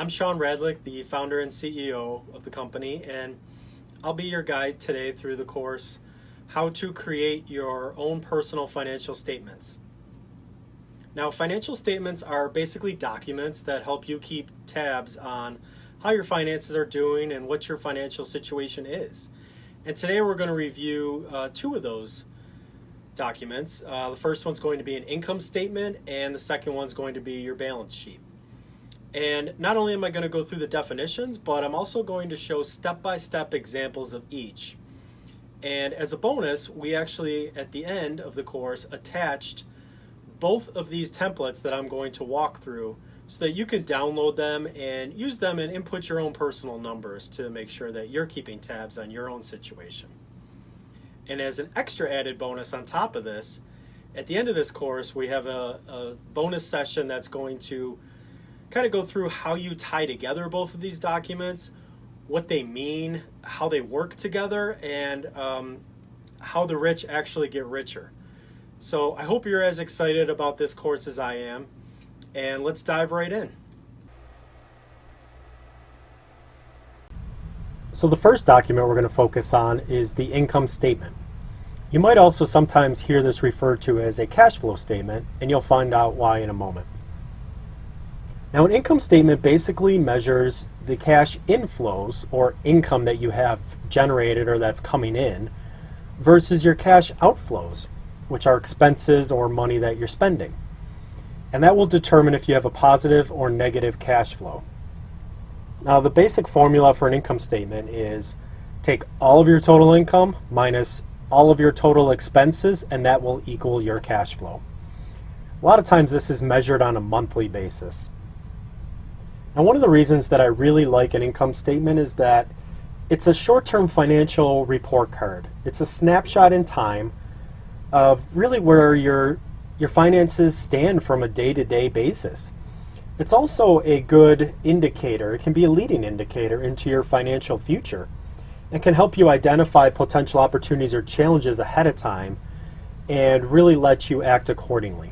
I'm Sean Radlick, the founder and CEO of the company, and I'll be your guide today through the course, How to Create Your Own Personal Financial Statements. Now, financial statements are basically documents that help you keep tabs on how your finances are doing and what your financial situation is. And today we're going to review two of those documents. The first one's going to be an income statement, and the second one's going to be your balance sheet. And not only am I going to go through the definitions, but I'm also going to show step-by-step examples of each. And as a bonus, we actually, at the end of the course, attached both of these templates that I'm going to walk through so that you can download them and use them and input your own personal numbers to make sure that you're keeping tabs on your own situation. And as an extra added bonus on top of this, at the end of this course, we have a bonus session that's going to kind of go through how you tie together both of these documents, what they mean, how they work together, and how the rich actually get richer. So I hope you're as excited about this course as I am, and let's dive right in. So the first document we're going to focus on is the income statement. You might also sometimes hear this referred to as a cash flow statement, and you'll find out why in a moment. Now, an income statement basically measures the cash inflows or income that you have generated or that's coming in versus your cash outflows, which are expenses or money that you're spending. And that will determine if you have a positive or negative cash flow. Now, the basic formula for an income statement is take all of your total income minus all of your total expenses, and that will equal your cash flow. A lot of times this is measured on a monthly basis. Now, one of the reasons that I really like an income statement is that it's a short-term financial report card. It's a snapshot in time of really where your finances stand from a day-to-day basis. It's also a good indicator. It can be a leading indicator into your financial future and can help you identify potential opportunities or challenges ahead of time and really let you act accordingly.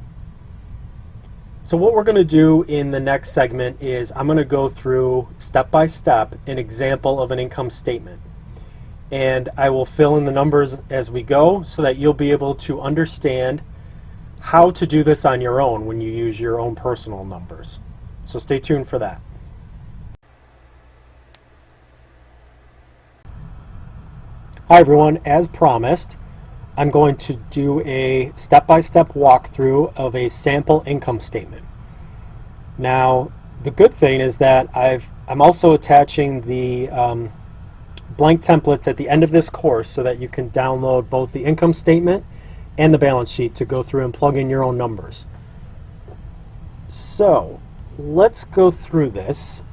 So what we're going to do in the next segment is I'm going to go through step by step an example of an income statement. And I will fill in the numbers as we go so that you'll be able to understand how to do this on your own when you use your own personal numbers. So stay tuned for that. Hi everyone, as promised, I'm going to do a step-by-step walkthrough of a sample income statement. Now, the good thing is that I'm also attaching the blank templates at the end of this course so that you can download both the income statement and the balance sheet to go through and plug in your own numbers. So, let's go through this.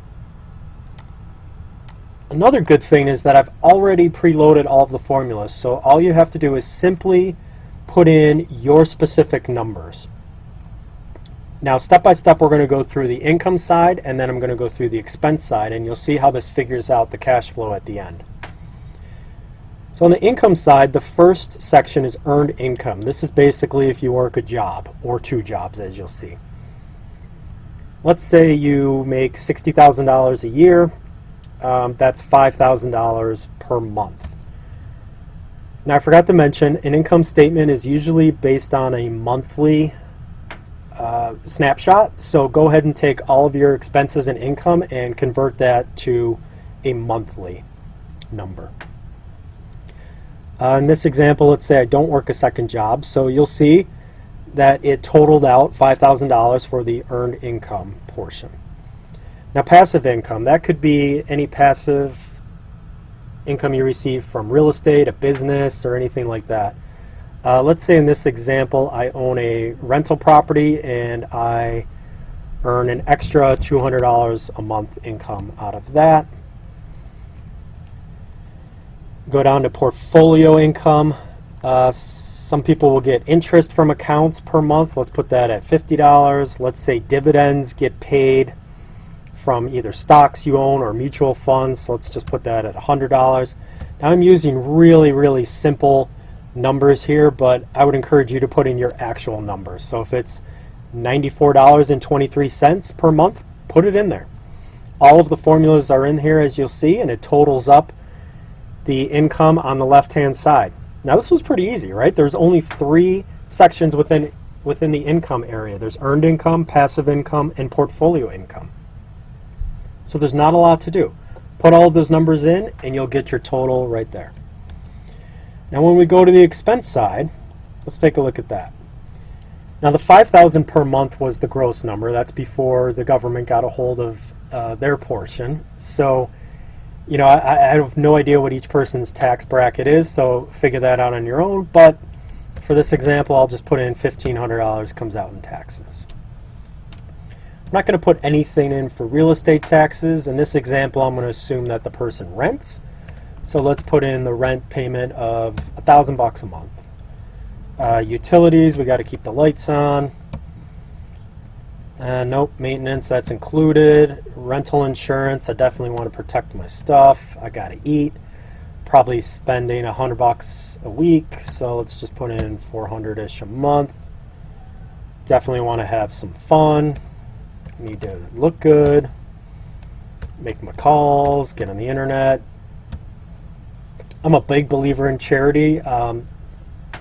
Another good thing is that I've already preloaded all of the formulas, so all you have to do is simply put in your specific numbers. Now, step by step, we're going to go through the income side, and then I'm going to go through the expense side, and you'll see how this figures out the cash flow at the end. So on the income side, the first section is earned income. This is basically if you work a job or two jobs, as you'll see. Let's say you make $60,000 a year. That's $5,000 per month. Now, I forgot to mention, an income statement is usually based on a monthly snapshot. So go ahead and take all of your expenses and income and convert that to a monthly number. In this example, let's say I don't work a second job. So you'll see that it totaled out $5,000 for the earned income portion. Now, passive income, that could be any passive income you receive from real estate, a business, or anything like that. Let's say in this example, I own a rental property and I earn an extra $200 a month income out of that. Go down to portfolio income. Some people will get interest from accounts per month. Let's put that at $50. Let's say dividends get paid from either stocks you own or mutual funds. So let's just put that at $100. Now I'm using really simple numbers here, but I would encourage you to put in your actual numbers. So if it's $94.23 per month, put it in there. All of the formulas are in here, as you'll see, and it totals up the income on the left-hand side. Now this was pretty easy, right? There's only 3 sections within the income area. There's earned income, passive income, and portfolio income. So there's not a lot to do. Put all of those numbers in and you'll get your total right there. Now when we go to the expense side, let's take a look at that. Now the $5,000 per month was the gross number. That's before the government got a hold of their portion. So, you know, I have no idea what each person's tax bracket is, so figure that out on your own. But for this example, I'll just put in $1,500 comes out in taxes. I'm not going to put anything in for real estate taxes. In this example, I'm going to assume that the person rents. So let's put in the rent payment of $1,000 a month. Utilities, we got to keep the lights on. Nope, maintenance, that's included. Rental insurance, I definitely want to protect my stuff. I got to eat. Probably spending $100 a week, so let's just put in 400-ish a month. Definitely want to have some fun. Need to look good. Make my calls, get on the internet. I'm a big believer in charity.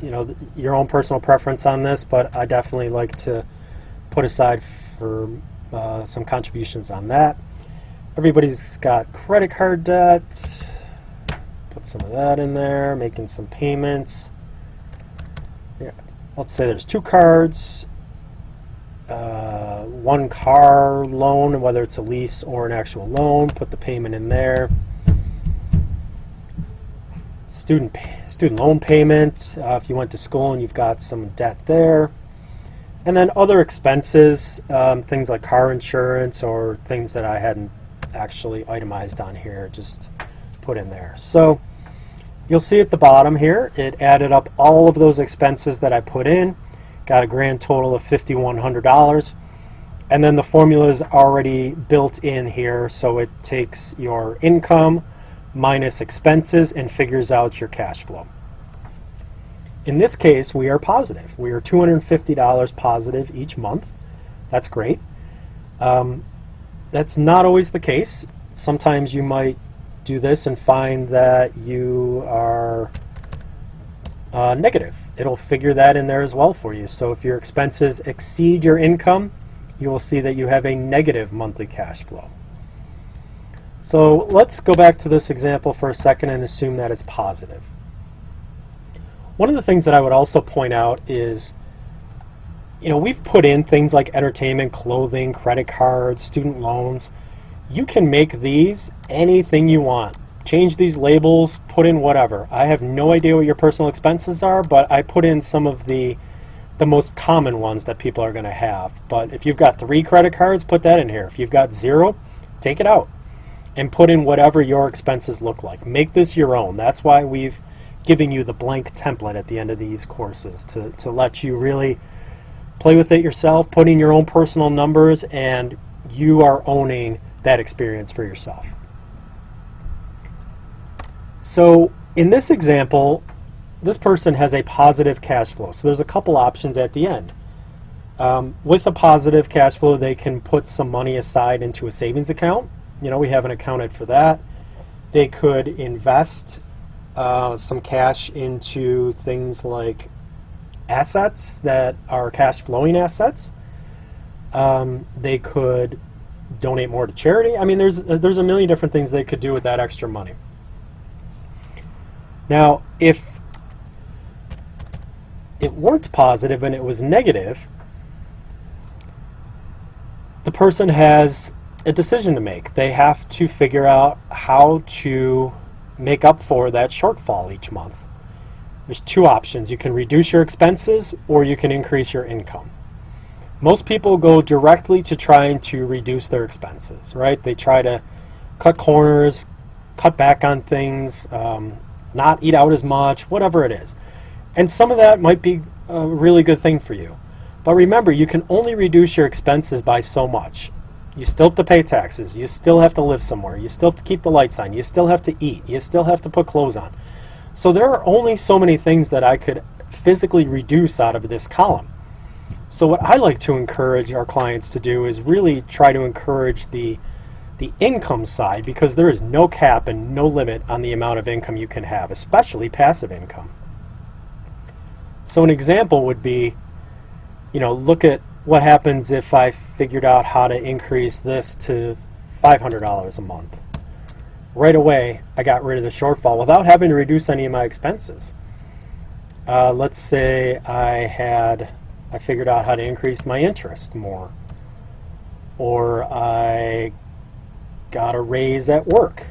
You know, your own personal preference on this, but I definitely like to put aside for some contributions on that. Everybody's got credit card debt. Put some of that in there, making some payments. Yeah, let's say there's 2 cards, 1 car loan, whether it's a lease or an actual loan. Put the payment in there. Student loan payment, if you went to school and you've got some debt there. And then other expenses, things like car insurance or things that I hadn't actually itemized on here, just put in there. So you'll see at the bottom here, it added up all of those expenses that I put in, got a grand total of $5,100. And then the formula is already built in here, so it takes your income minus expenses and figures out your cash flow. In this case, we are positive. We are $250 positive each month. That's great. That's not always the case. Sometimes you might do this and find that you are negative. It'll figure that in there as well for you. So if your expenses exceed your income, you will see that you have a negative monthly cash flow. So let's go back to this example for a second and assume that it's positive. One of the things that I would also point out is, you know, we've put in things like entertainment, clothing, credit cards, student loans. You can make these anything you want. Change these labels, put in whatever. I have no idea what your personal expenses are, but I put in some of the most common ones that people are going to have. But if you've got 3 credit cards, put that in here. If you've got 0, take it out and put in whatever your expenses look like. Make this your own. That's why we've given you the blank template at the end of these courses to let you really play with it yourself, put in your own personal numbers, and you are owning that experience for yourself. So in this example, this person has a positive cash flow. So there's a couple options at the end. With a positive cash flow, they can put some money aside into a savings account. You know, we haven't accounted for that. They could invest some cash into things like assets that are cash flowing assets. They could donate more to charity. I mean, there's a million different things they could do with that extra money. Now, if it weren't positive and it was negative, the person has a decision to make. They have to figure out how to make up for that shortfall each month. There's 2 options. You can reduce your expenses or you can increase your income. Most people go directly to trying to reduce their expenses, right? They try to cut corners, cut back on things, not eat out as much, whatever it is. And some of that might be a really good thing for you. But remember, you can only reduce your expenses by so much. You still have to pay taxes. You still have to live somewhere. You still have to keep the lights on. You still have to eat. You still have to put clothes on. So there are only so many things that I could physically reduce out of this column. So what I like to encourage our clients to do is really try to encourage the the income side, because there is no cap and no limit on the amount of income you can have, especially passive income. So an example would be, look at what happens if I figured out how to increase this to $500 a month. Right away, I got rid of the shortfall without having to reduce any of my expenses. Let's say I figured out how to increase my interest more, or I got a raise at work.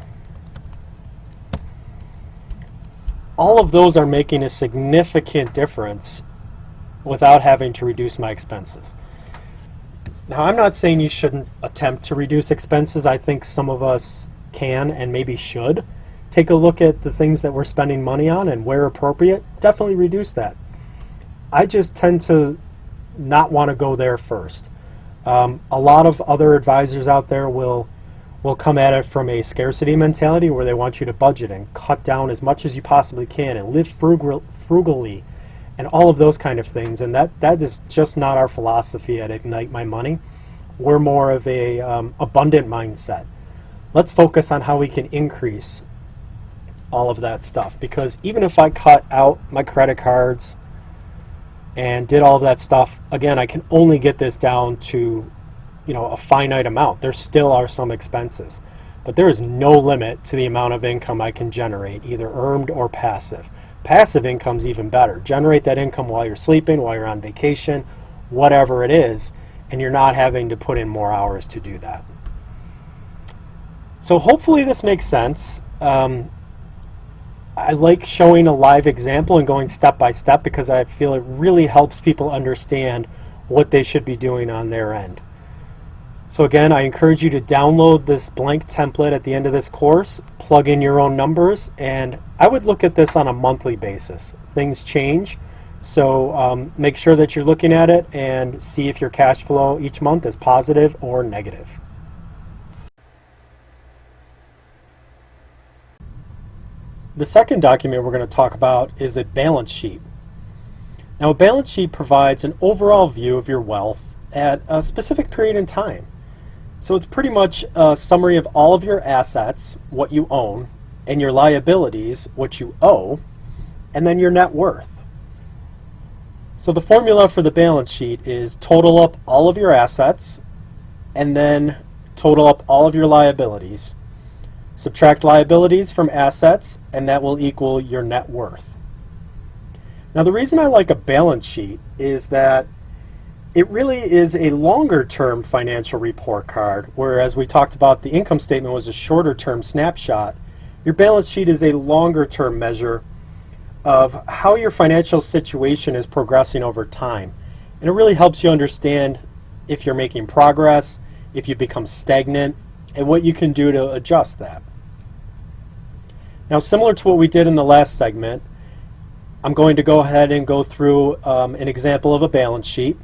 All of those are making a significant difference without having to reduce my expenses. Now, I'm not saying you shouldn't attempt to reduce expenses. I think some of us can and maybe should take a look at the things that we're spending money on, and where appropriate, definitely reduce that. I just tend to not want to go there first. A lot of other advisors out there will come at it from a scarcity mentality, where they want you to budget and cut down as much as you possibly can and live frugally and all of those kind of things. And that is just not our philosophy at Ignite My Money. We're more of a abundant mindset. Let's focus on how we can increase all of that stuff, because even if I cut out my credit cards and did all of that stuff, again, I can only get this down to a finite amount. There still are some expenses, but there is no limit to the amount of income I can generate, either earned or passive. Passive income's even better. Generate that income while you're sleeping, while you're on vacation, whatever it is, and you're not having to put in more hours to do that. So hopefully this makes sense. I like showing a live example and going step by step, because I feel it really helps people understand what they should be doing on their end. So again, I encourage you to download this blank template at the end of this course, plug in your own numbers, and I would look at this on a monthly basis. Things change, so make sure that you're looking at it and see if your cash flow each month is positive or negative. The second document we're going to talk about is a balance sheet. Now, a balance sheet provides an overall view of your wealth at a specific period in time. So it's pretty much a summary of all of your assets, what you own, and your liabilities, what you owe, and then your net worth. So the formula for the balance sheet is total up all of your assets and then total up all of your liabilities. Subtract liabilities from assets, and that will equal your net worth. Now, the reason I like a balance sheet is that it really is a longer-term financial report card, whereas we talked about the income statement was a shorter-term snapshot. Your balance sheet is a longer-term measure of how your financial situation is progressing over time. And it really helps you understand if you're making progress, if you become stagnant, and what you can do to adjust that. Now, similar to what we did in the last segment, I'm going to go ahead and go through an example of a balance sheet,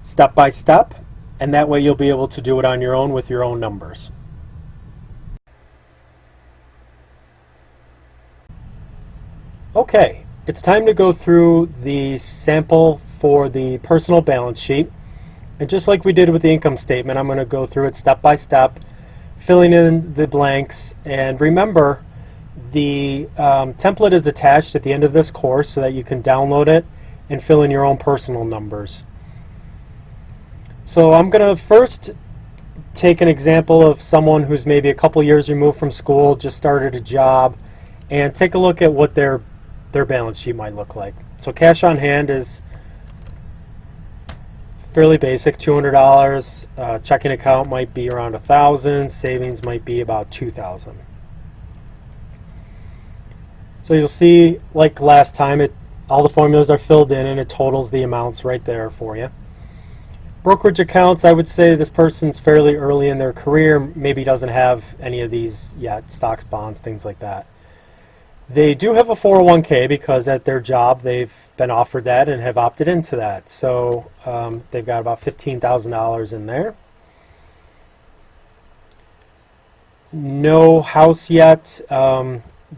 step by step, and that way you'll be able to do it on your own with your own numbers. Okay, it's time to go through the sample for the personal balance sheet. And just like we did with the income statement, I'm going to go through it step by step, filling in the blanks. And remember, the template is attached at the end of this course so that you can download it and fill in your own personal numbers. So I'm going to first take an example of someone who's maybe a couple years removed from school, just started a job, and take a look at what their balance sheet might look like. So cash on hand is fairly basic, $200. Checking account might be around $1,000. Savings might be about $2,000. So you'll see, like last time, all the formulas are filled in and it totals the amounts right there for you. Brokerage accounts, I would say this person's fairly early in their career, maybe doesn't have any of these yet, stocks, bonds, things like that. They do have a 401k because at their job they've been offered that and have opted into that. So they've got about $15,000 in there. No house yet.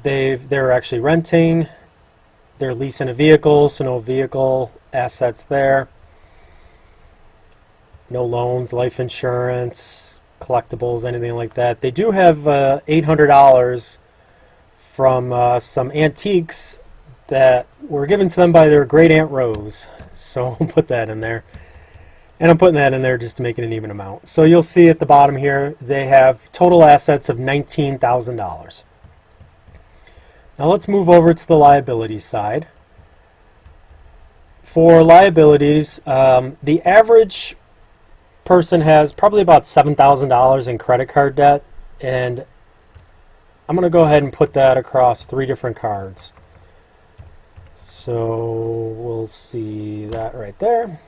They're actually renting. They're leasing a vehicle, so no vehicle assets there. No loans, life insurance, collectibles, anything like that. They do have $800 from some antiques that were given to them by their great Aunt Rose. So I'll put that in there. And I'm putting that in there just to make it an even amount. So you'll see at the bottom here, they have total assets of $19,000. Now let's move over to the liabilities side. For liabilities, the average person has probably about $7,000 in credit card debt, and I'm going to go ahead and put that across 3 different cards. So we'll see that right there.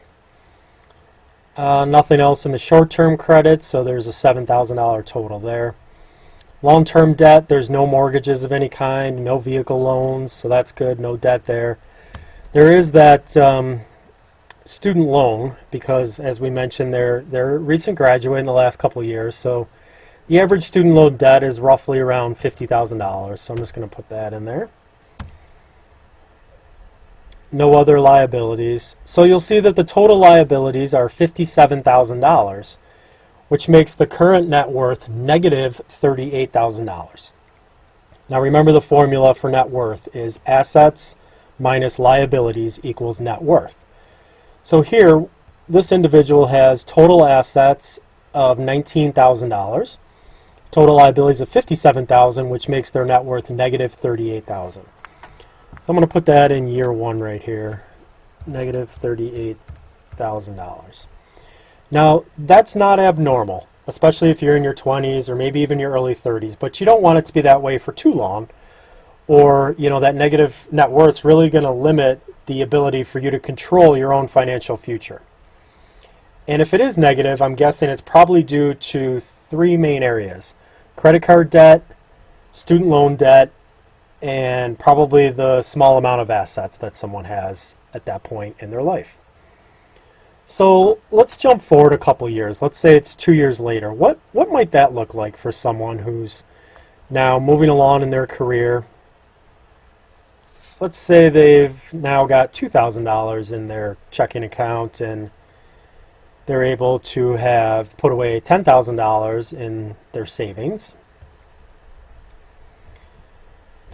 Nothing else in the short-term credit, so there's a $7,000 total there. Long-term debt, there's no mortgages of any kind, no vehicle loans, so that's good, no debt there. There is that student loan because, as we mentioned, they're a recent graduate in the last couple of years, so the average student loan debt is roughly around $50,000, so I'm just going to put that in there. No other liabilities. So you'll see that the total liabilities are $57,000, which makes the current net worth negative $38,000. Now remember, the formula for net worth is assets minus liabilities equals net worth. So here, this individual has total assets of $19,000, total liabilities of $57,000, which makes their net worth negative $38,000. So I'm going to put that in year 1 right here, negative $38,000. Now, that's not abnormal, especially if you're in your 20s or maybe even your early 30s, but you don't want it to be that way for too long, or that negative net worth is really going to limit the ability for you to control your own financial future. And if it is negative, I'm guessing it's probably due to 3 main areas: credit card debt, student loan debt, and probably the small amount of assets that someone has at that point in their life. So let's jump forward a couple years. Let's say it's 2 years later. What might that look like for someone who's now moving along in their career? Let's say they've now got $2,000 in their checking account and they're able to have put away $10,000 in their savings.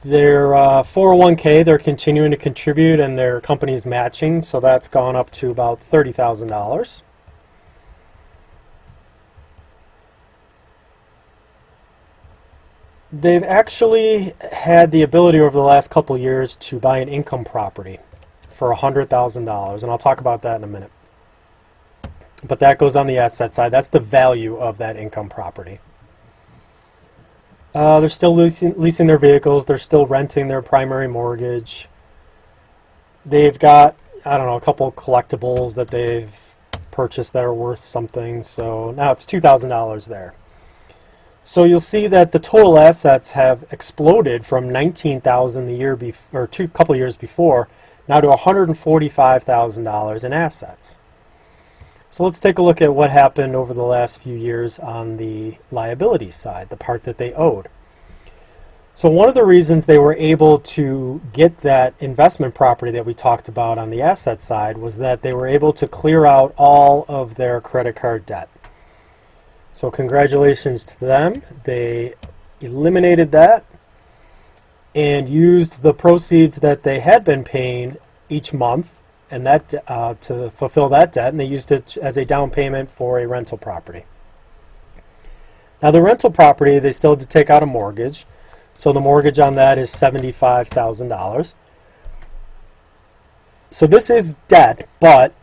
Their 401k, they're continuing to contribute and their company's matching, so that's gone up to about $30,000. They've actually had the ability over the last couple of years to buy an income property for $100,000, and I'll talk about that in a minute. But that goes on the asset side. That's the value of that income property. They're still leasing their vehicles. They're still renting their primary mortgage. They've got, I don't know, a couple collectibles that they've purchased that are worth something. So now it's $2,000 there. So you'll see that the total assets have exploded from $19,000 the year before, or couple years before, now to $145,000 in assets. So let's take a look at what happened over the last few years on the liabilities side, the part that they owed. So one of the reasons they were able to get that investment property that we talked about on the asset side was that they were able to clear out all of their credit card debt. So congratulations to them. They eliminated that and used the proceeds that they had been paying each month and that to fulfill that debt, and they used it as a down payment for a rental property. Now the rental property, they still had to take out a mortgage, so the mortgage on that is $75,000. So this is debt, but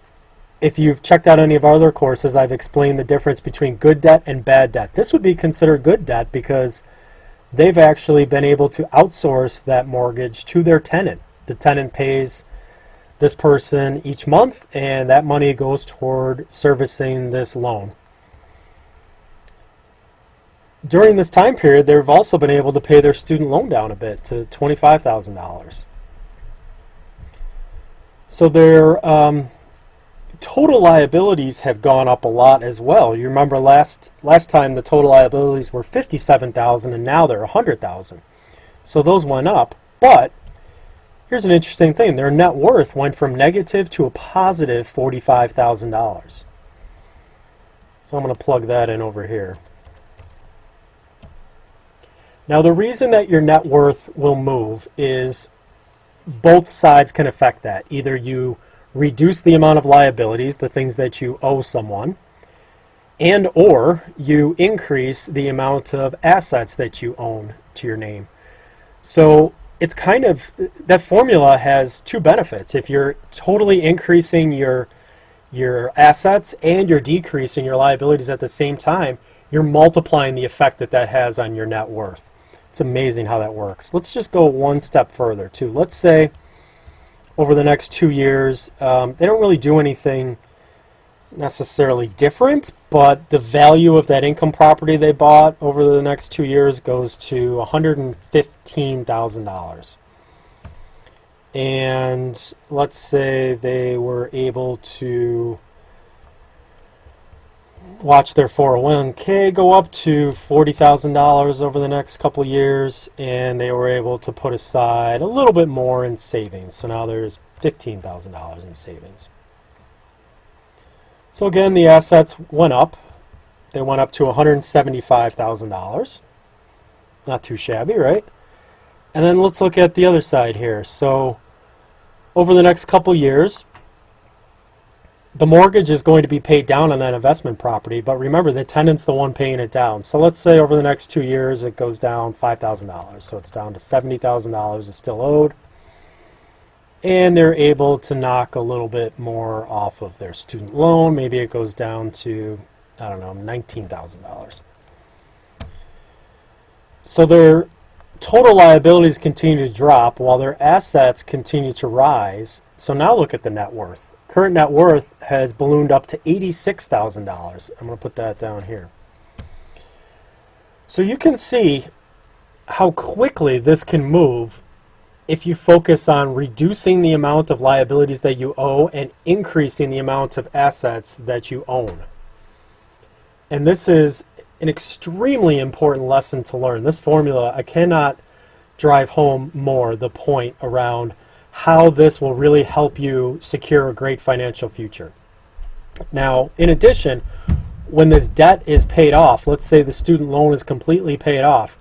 if you've checked out any of our other courses, I've explained the difference between good debt and bad debt. This would be considered good debt because they've actually been able to outsource that mortgage to their tenant. The tenant pays this person each month, and that money goes toward servicing this loan. During this time period, they've also been able to pay their student loan down a bit to $25,000. So their total liabilities have gone up a lot as well. You remember last time the total liabilities were $57,000 and now they're $100,000. So those went up, but here's an interesting thing. Their net worth went from negative to a positive $45,000. So I'm going to plug that in over here. Now, the reason that your net worth will move is both sides can affect that. Either you reduce the amount of liabilities, the things that you owe someone, and or you increase the amount of assets that you own to your name. So it's kind of, that formula has two benefits. If you're totally increasing your assets and you're decreasing your liabilities at the same time, you're multiplying the effect that that has on your net worth. It's amazing how that works. Let's just go one step further too. Let's say over the next 2 years, they don't really do anything necessarily different, but the value of that income property they bought over the next 2 years goes to $115,000. And let's say they were able to watch their 401k go up to $40,000 over the next couple years, and they were able to put aside a little bit more in savings. So now there's $15,000 in savings. So again, the assets went up. They went up to $175,000. Not too shabby, right? And then let's look at the other side here. So over the next couple years, the mortgage is going to be paid down on that investment property, but remember, the tenant's the one paying it down. So let's say over the next 2 years it goes down $5,000. So it's down to $70,000 is still owed. And they're able to knock a little bit more off of their student loan. Maybe it goes down to, I don't know, $19,000. So their total liabilities continue to drop while their assets continue to rise. So now look at the net worth. Current net worth has ballooned up to $86,000. I'm going to put that down here. So you can see how quickly this can move if you focus on reducing the amount of liabilities that you owe and increasing the amount of assets that you own. And this is an extremely important lesson to learn. This formula, I cannot drive home more the point around how this will really help you secure a great financial future. Now, in addition, when this debt is paid off, let's say the student loan is completely paid off,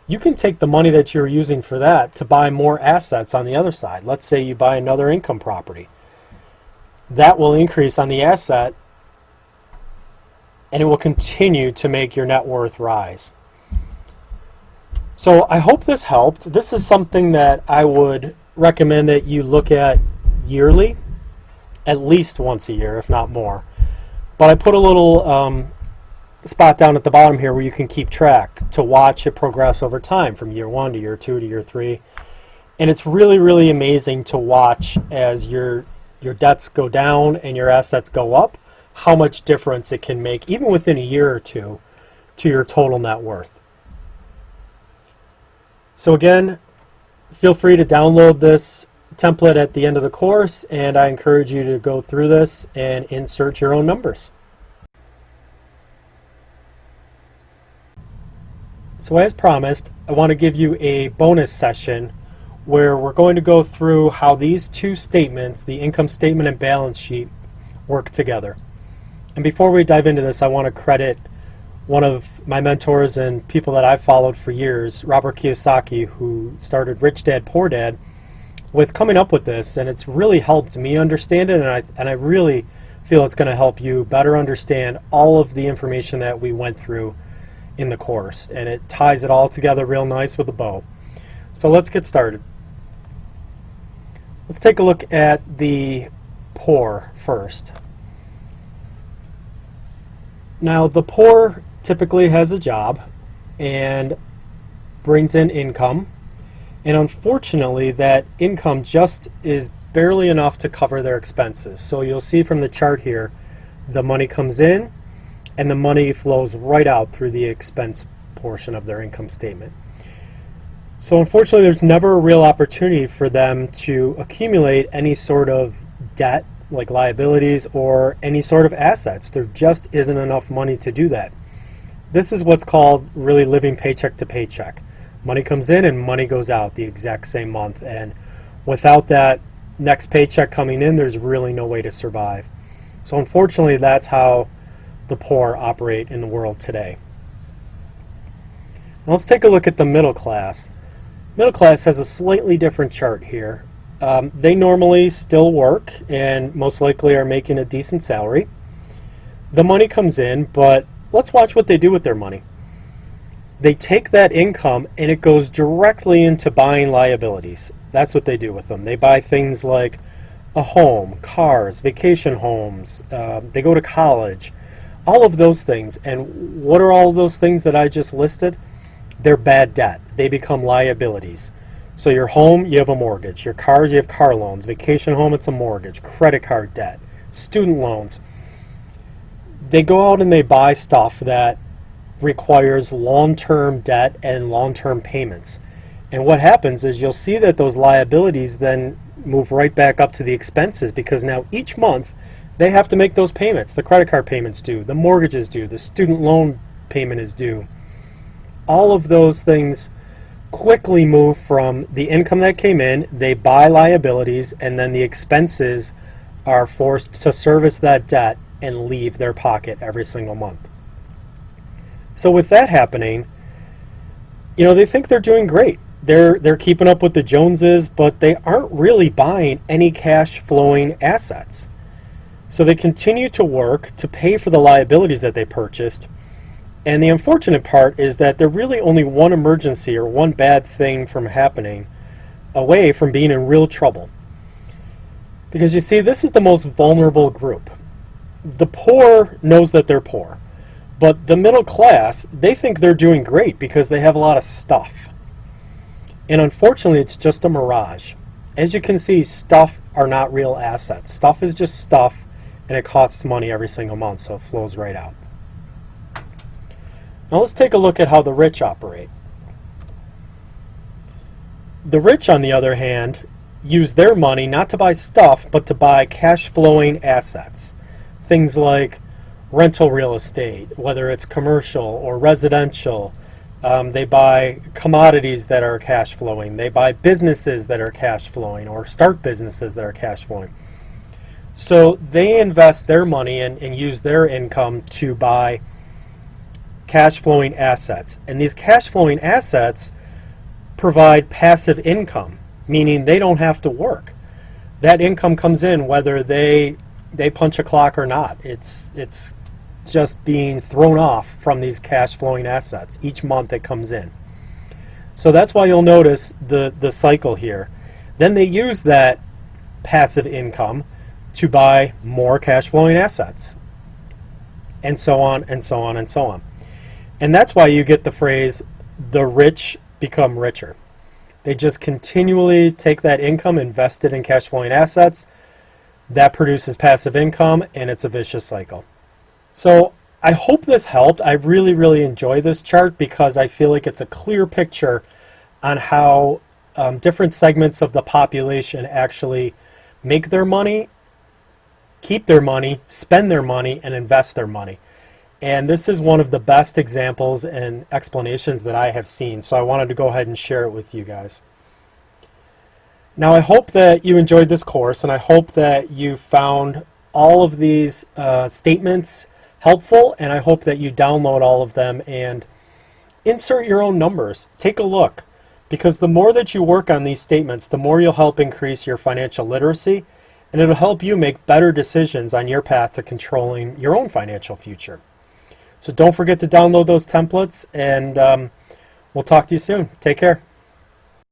you can take the money that you're using for that to buy more assets on the other side. Let's say you buy another income property. That will increase on the asset, and it will continue to make your net worth rise. So I hope this helped. This is something that I would recommend that you look at yearly, at least once a year, if not more. But I put a little spot down at the bottom here where you can keep track to watch it progress over time from year 1 to year 2 to year 3. And it's really, really amazing to watch as your debts go down and your assets go up, how much difference it can make, even within a year or two, to your total net worth. So again, feel free to download this template at the end of the course, and I encourage you to go through this and insert your own numbers. So as promised, I want to give you a bonus session where we're going to go through how these two statements, the income statement and balance sheet, work together. And before we dive into this, I want to credit one of my mentors and people that I've followed for years, Robert Kiyosaki, who started Rich Dad, Poor Dad, with coming up with this. And it's really helped me understand it, and I really feel it's going to help you better understand all of the information that we went through in the course. And it ties it all together real nice with a bow. So let's get started. Let's take a look at the poor first. Now, the poor typically has a job and brings in income, and unfortunately that income just is barely enough to cover their expenses. So you'll see from the chart here, the money comes in and the money flows right out through the expense portion of their income statement. So unfortunately there's never a real opportunity for them to accumulate any sort of debt like liabilities or any sort of assets. There just isn't enough money to do that. This is what's called really living paycheck to paycheck. Money comes in and money goes out the exact same month, and without that next paycheck coming in, there's really no way to survive. So unfortunately, that's how the poor operate in the world today. Now let's take a look at the middle class. Middle class has a slightly different chart here. They normally still work and most likely are making a decent salary. The money comes in, but let's watch what they do with their money. They take that income and it goes directly into buying liabilities. That's what they do with them. They buy things like a home, cars, vacation homes, they go to college, all of those things. And what are all of those things that I just listed? They're bad debt. They become liabilities. So your home, you have a mortgage. Your cars, you have car loans. Vacation home, it's a mortgage. Credit card debt. Student loans. They go out and they buy stuff that requires long-term debt and long-term payments. And what happens is you'll see that those liabilities then move right back up to the expenses, because now each month they have to make those payments. The credit card payment's due, the mortgage is due, the student loan payment is due. All of those things quickly move from the income that came in, they buy liabilities, and then the expenses are forced to service that debt and leave their pocket every single month. So with that happening, they think they're doing great. They're keeping up with the Joneses, but they aren't really buying any cash flowing assets. So they continue to work to pay for the liabilities that they purchased. And the unfortunate part is that they're really only one emergency or one bad thing from happening away from being in real trouble. Because you see, this is the most vulnerable group. The poor knows that they're poor. But the middle class, they think they're doing great because they have a lot of stuff. And unfortunately, it's just a mirage. As you can see, stuff are not real assets. Stuff is just stuff, and it costs money every single month, so it flows right out. Now let's take a look at how the rich operate. The rich, on the other hand, use their money not to buy stuff, but to buy cash flowing assets. Things like rental real estate, whether it's commercial or residential. They buy commodities that are cash flowing. They buy businesses that are cash flowing, or start businesses that are cash flowing. So they invest their money and use their income to buy cash flowing assets. And these cash flowing assets provide passive income, meaning they don't have to work. That income comes in whether they punch a clock or not. It's just being thrown off from these cash flowing assets each month it comes in. So that's why you'll notice the cycle here. Then they use that passive income to buy more cash flowing assets, and so on and so on and so on. And that's why you get the phrase, the rich become richer. They just continually take that income, invest it in cash flowing assets. That produces passive income, and it's a vicious cycle. So I hope this helped. I really, really enjoy this chart because I feel like it's a clear picture on how different segments of the population actually make their money, keep their money, spend their money, and invest their money. And this is one of the best examples and explanations that I have seen. So I wanted to go ahead and share it with you guys. Now I hope that you enjoyed this course, and I hope that you found all of these statements helpful, and I hope that you download all of them and insert your own numbers. Take a look, because the more that you work on these statements, the more you'll help increase your financial literacy, and it'll help you make better decisions on your path to controlling your own financial future. So don't forget to download those templates, and we'll talk to you soon. Take care.